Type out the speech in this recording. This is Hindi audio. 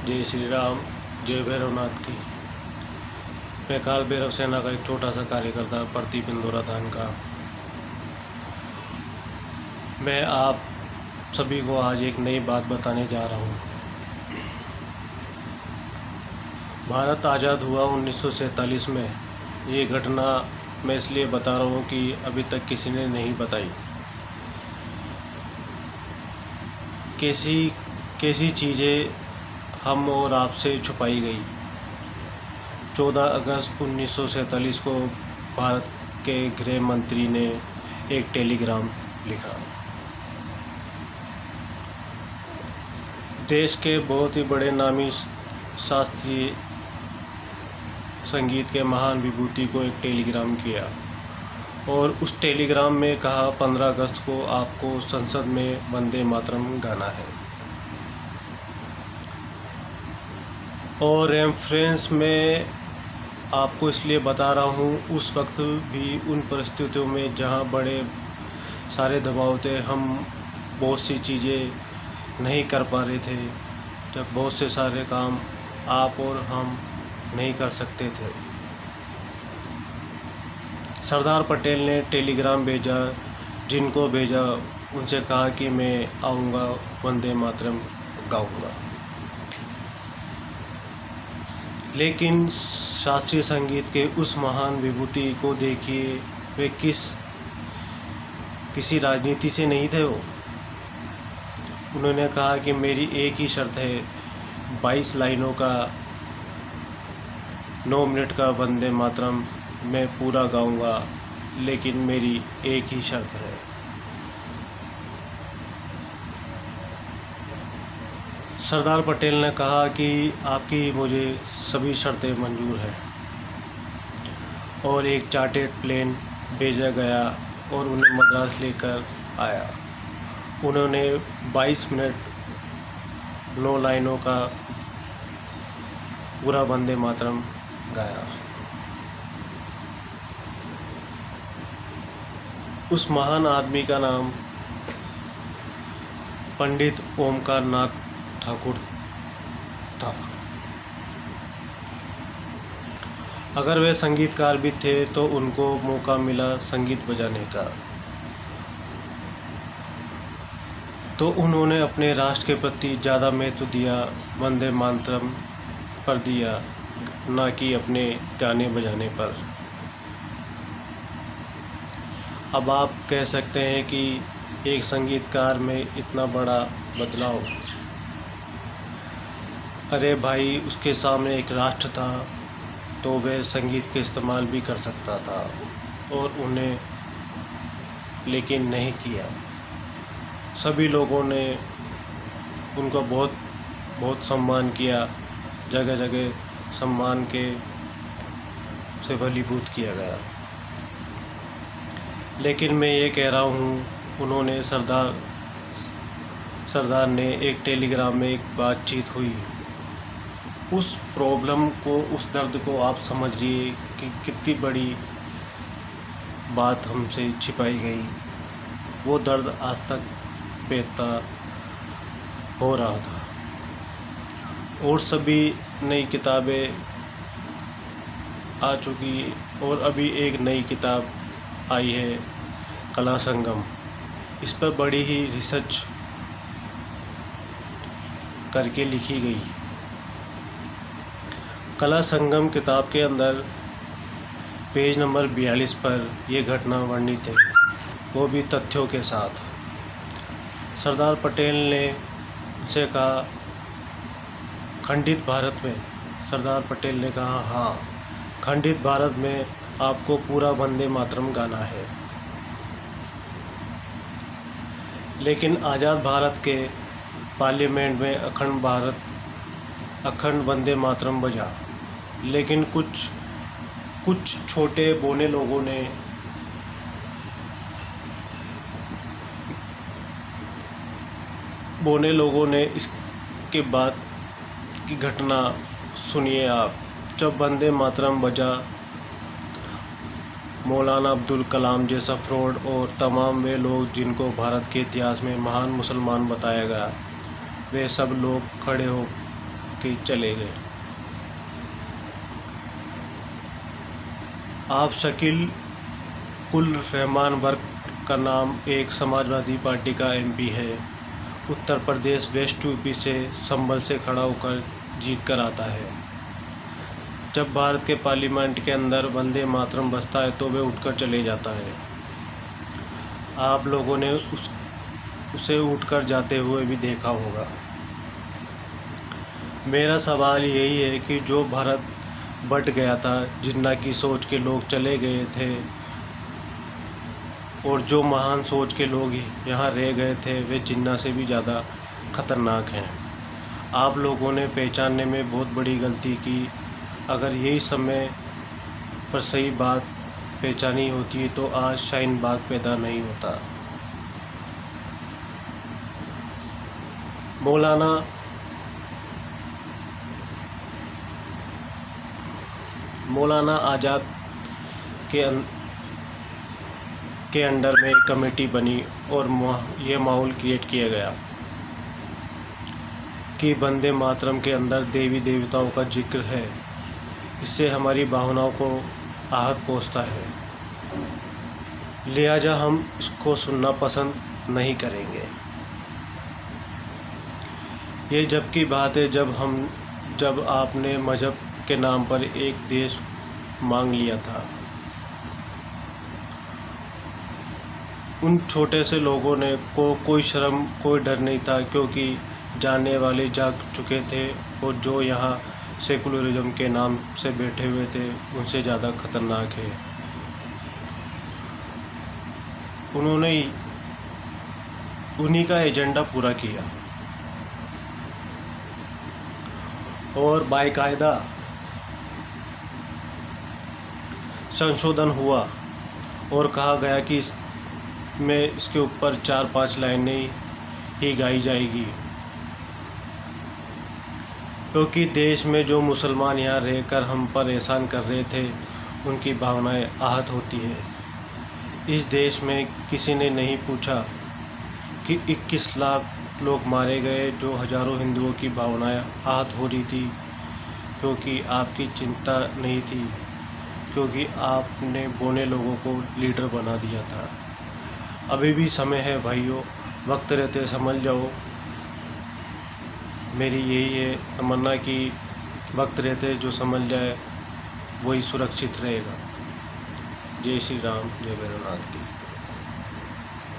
जय श्री राम। जय भैरवनाथ की। मैं काल भैरव सेना का एक छोटा सा कार्यकर्ता प्रदीप इंदौरा थान का। मैं आप सभी को आज एक नई बात बताने जा रहा हूँ। भारत आज़ाद हुआ 1947 में। ये घटना मैं इसलिए बता रहा हूँ कि अभी तक किसी ने नहीं बताई। कैसी चीज़ें हम और आपसे छुपाई गई। 14 अगस्त 1947 को भारत के गृह मंत्री ने एक टेलीग्राम लिखा। देश के बहुत ही बड़े नामी शास्त्रीय संगीत के महान विभूति को एक टेलीग्राम किया और उस टेलीग्राम में कहा 15 अगस्त को आपको संसद में वंदे मातरम गाना है। और रेफरेंस में आपको इसलिए बता रहा हूँ, उस वक्त भी उन परिस्थितियों में जहाँ बड़े सारे दबाव थे, हम बहुत सी चीज़ें नहीं कर पा रहे थे, जब बहुत से सारे काम आप और हम नहीं कर सकते थे। सरदार पटेल ने टेलीग्राम भेजा। जिनको भेजा उनसे कहा कि मैं आऊँगा, वंदे मातरम गाऊँगा। लेकिन शास्त्रीय संगीत के उस महान विभूति को देखिए, वे किसी राजनीति से नहीं थे। उन्होंने कहा कि मेरी एक ही शर्त है, 22 लाइनों का 9 मिनट का वंदे मातरम मैं पूरा गाऊंगा, लेकिन मेरी एक ही शर्त है। सरदार पटेल ने कहा कि आपकी मुझे सभी शर्तें मंजूर हैं और एक चार्टर्ड प्लेन भेजा गया और उन्हें मद्रास लेकर आया। उन्होंने 22 मिनट 9 लाइनों का पूरा वंदे मातरम गाया। उस महान आदमी का नाम पंडित ओमकार नाथ ठाकुर था। अगर वे संगीतकार भी थे तो उनको मौका मिला संगीत बजाने का, तो उन्होंने अपने राष्ट्र के प्रति ज़्यादा महत्व दिया, वंदे मातरम पर दिया, ना कि अपने गाने बजाने पर। अब आप कह सकते हैं कि एक संगीतकार में इतना बड़ा बदलाव। अरे भाई, उसके सामने एक राष्ट्र था तो वह संगीत के इस्तेमाल भी कर सकता था और उन्हें लेकिन नहीं किया। सभी लोगों ने उनका बहुत बहुत सम्मान किया, जगह जगह सम्मान के से फलीभूत किया गया। लेकिन मैं ये कह रहा हूँ, उन्होंने सरदार ने एक टेलीग्राम में एक बातचीत हुई, उस प्रॉब्लम को, उस दर्द को आप समझिए कि कितनी बड़ी बात हमसे छिपाई गई। वो दर्द आज तक बेता हो रहा था। और सभी नई किताबें आ चुकी और अभी एक नई किताब आई है, कला संगम। इस पर बड़ी ही रिसर्च करके लिखी गई। कला संगम किताब के अंदर पेज नंबर 42 पर यह घटना वर्णित है, वो भी तथ्यों के साथ। सरदार पटेल ने उनसे कहा, खंडित भारत में, सरदार पटेल ने कहा हाँ, खंडित भारत में आपको पूरा वंदे मातरम गाना है। लेकिन आज़ाद भारत के पार्लियामेंट में अखंड वंदे मातरम बजा। लेकिन कुछ छोटे बोने लोगों ने इसके बाद की घटना सुनिए आप। जब वंदे मातरम बजा, मौलाना अब्दुल कलाम जैसा फ्रॉड और तमाम वे लोग जिनको भारत के इतिहास में महान मुसलमान बताया गया, वे सब लोग खड़े हो के चले गए। आप शकील उल रहमान वर्क का नाम एक समाजवादी पार्टी का एमपी है। उत्तर प्रदेश वेस्ट यूपी से संभल से खड़ा होकर जीत कर आता है। जब भारत के पार्लियामेंट के अंदर वंदे मातरम बजता है तो वे उठकर चले जाता है। आप लोगों ने उसे उठकर जाते हुए भी देखा होगा। मेरा सवाल यही है कि जो भारत बट गया था, जिन्ना की सोच के लोग चले गए थे और जो महान सोच के लोग यहाँ रह गए थे, वे जिन्ना से भी ज़्यादा खतरनाक हैं। आप लोगों ने पहचानने में बहुत बड़ी गलती की। अगर यही समय पर सही बात पहचानी होती तो आज शाहीन बाग पैदा नहीं होता। मौलाना आज़ाद के अंडर में एक कमेटी बनी और ये माहौल क्रिएट किया गया कि वंदे मातरम के अंदर देवी देवताओं का जिक्र है। इससे हमारी भावनाओं को आहत पहुंचता है, लिहाजा हम इसको सुनना पसंद नहीं करेंगे। ये जब की बात है जब आपने मज़हब के नाम पर एक देश मांग लिया था। उन छोटे से लोगों ने कोई शर्म कोई डर नहीं था, क्योंकि जानने वाले जाग चुके थे और जो यहाँ सेकुलरिज्म के नाम से बैठे हुए थे उनसे ज़्यादा खतरनाक है। उन्होंने उन्हीं का एजेंडा पूरा किया और बाकायदा संशोधन हुआ और कहा गया कि इसके ऊपर 4-5 लाइनें ही गाई जाएगी, क्योंकि देश में जो मुसलमान यहाँ रहकर हम पर एहसान कर रहे थे, उनकी भावनाएं आहत होती है। इस देश में किसी ने नहीं पूछा कि 21 लाख लोग मारे गए, जो हज़ारों हिंदुओं की भावनाएं आहत हो रही थी, क्योंकि आपकी चिंता नहीं थी, क्योंकि आपने बौने लोगों को लीडर बना दिया था। अभी भी समय है भाइयों, वक्त रहते समझ जाओ। मेरी यही है तमन्ना कि वक्त रहते जो समझ जाए वही सुरक्षित रहेगा। जय श्री राम, जय भैरवनाथ की।